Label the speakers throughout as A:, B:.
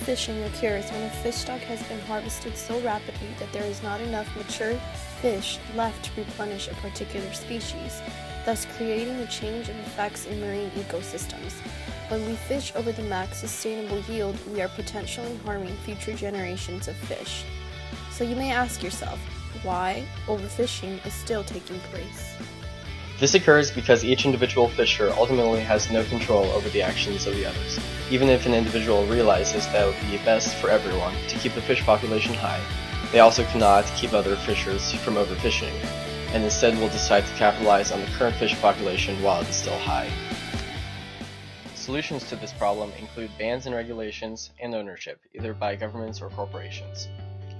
A: Overfishing occurs when a fish stock has been harvested so rapidly that there is not enough mature fish left to replenish a particular species, thus creating a change of effects in marine ecosystems. When we fish over the max sustainable yield, we are potentially harming future generations of fish. So you may ask yourself, why overfishing is still taking place?
B: This occurs because each individual fisher ultimately has no control over the actions of the others. Even if an individual realizes that it would be best for everyone to keep the fish population high, they also cannot keep other fishers from overfishing, and instead will decide to capitalize on the current fish population while it is still high. Solutions to this problem include bans and regulations and ownership, either by governments or corporations.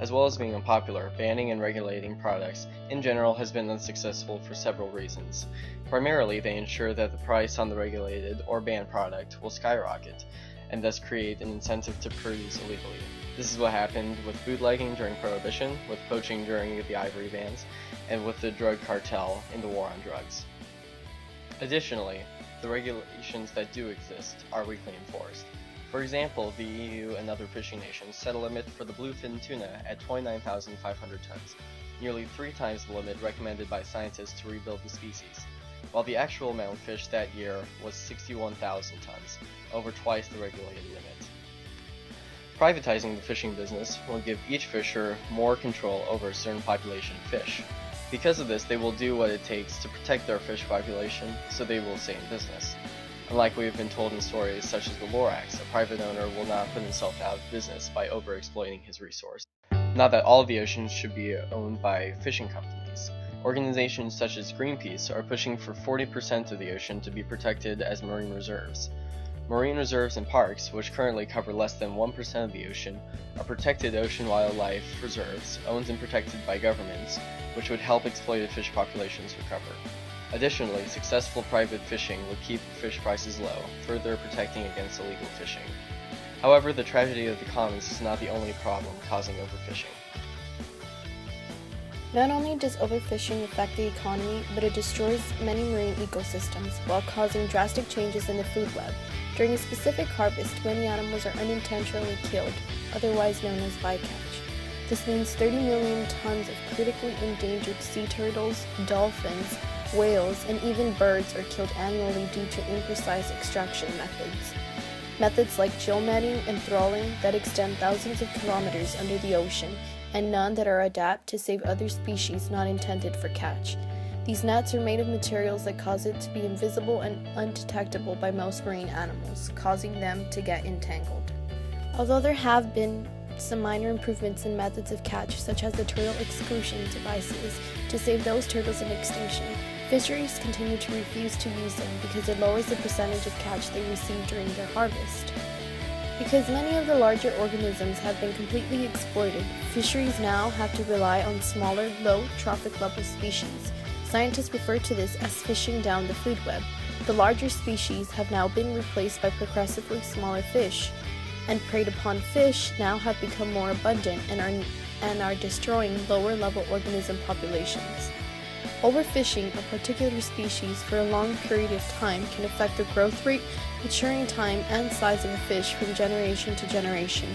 B: As well as being unpopular, banning and regulating products in general has been unsuccessful for several reasons. Primarily, they ensure that the price on the regulated or banned product will skyrocket, and thus create an incentive to produce illegally. This is what happened with bootlegging during Prohibition, with poaching during the ivory bans, and with the drug cartel in the war on drugs. Additionally, the regulations that do exist are weakly enforced. For example, the EU and other fishing nations set a limit for the bluefin tuna at 29,500 tons, nearly 3 times the limit recommended by scientists to rebuild the species, while the actual amount fished that year was 61,000 tons, over twice the regulated limit. Privatizing the fishing business will give each fisher more control over a certain population of fish. Because of this, they will do what it takes to protect their fish population, so they will stay in business. Unlike we have been told in stories such as the Lorax, a private owner will not put himself out of business by overexploiting his resource. Not that all of the oceans should be owned by fishing companies. Organizations such as Greenpeace are pushing for 40% of the ocean to be protected as marine reserves. Marine reserves and parks, which currently cover less than 1% of the ocean, are protected ocean wildlife reserves owned and protected by governments, which would help exploited fish populations recover. Additionally, successful private fishing would keep fish prices low, further protecting against illegal fishing. However, the tragedy of the commons is not the only problem causing overfishing.
A: Not only does overfishing affect the economy, but it destroys many marine ecosystems while causing drastic changes in the food web. During a specific harvest, many animals are unintentionally killed, otherwise known as bycatch. This means 30 million tons of critically endangered sea turtles, dolphins, whales, and even birds are killed annually due to imprecise extraction methods. Methods like gill netting and trawling that extend thousands of kilometers under the ocean, and none that are adapted to save other species not intended for catch. These nets are made of materials that cause it to be invisible and undetectable by most marine animals, causing them to get entangled. Although there have been some minor improvements in methods of catch, such as the turtle exclusion devices to save those turtles in extinction, fisheries continue to refuse to use them because it lowers the percentage of catch they receive during their harvest. Because many of the larger organisms have been completely exploited, fisheries now have to rely on smaller, low trophic level species. Scientists refer to this as fishing down the food web. The larger species have now been replaced by progressively smaller fish, and preyed upon fish now have become more abundant and are destroying lower level organism populations. Overfishing a particular species for a long period of time can affect the growth rate, maturing time, and size of a fish from generation to generation.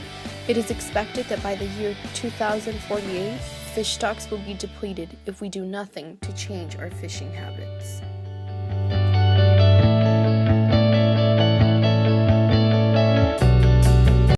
A: It is expected that by the year 2048, fish stocks will be depleted if we do nothing to change our fishing habits.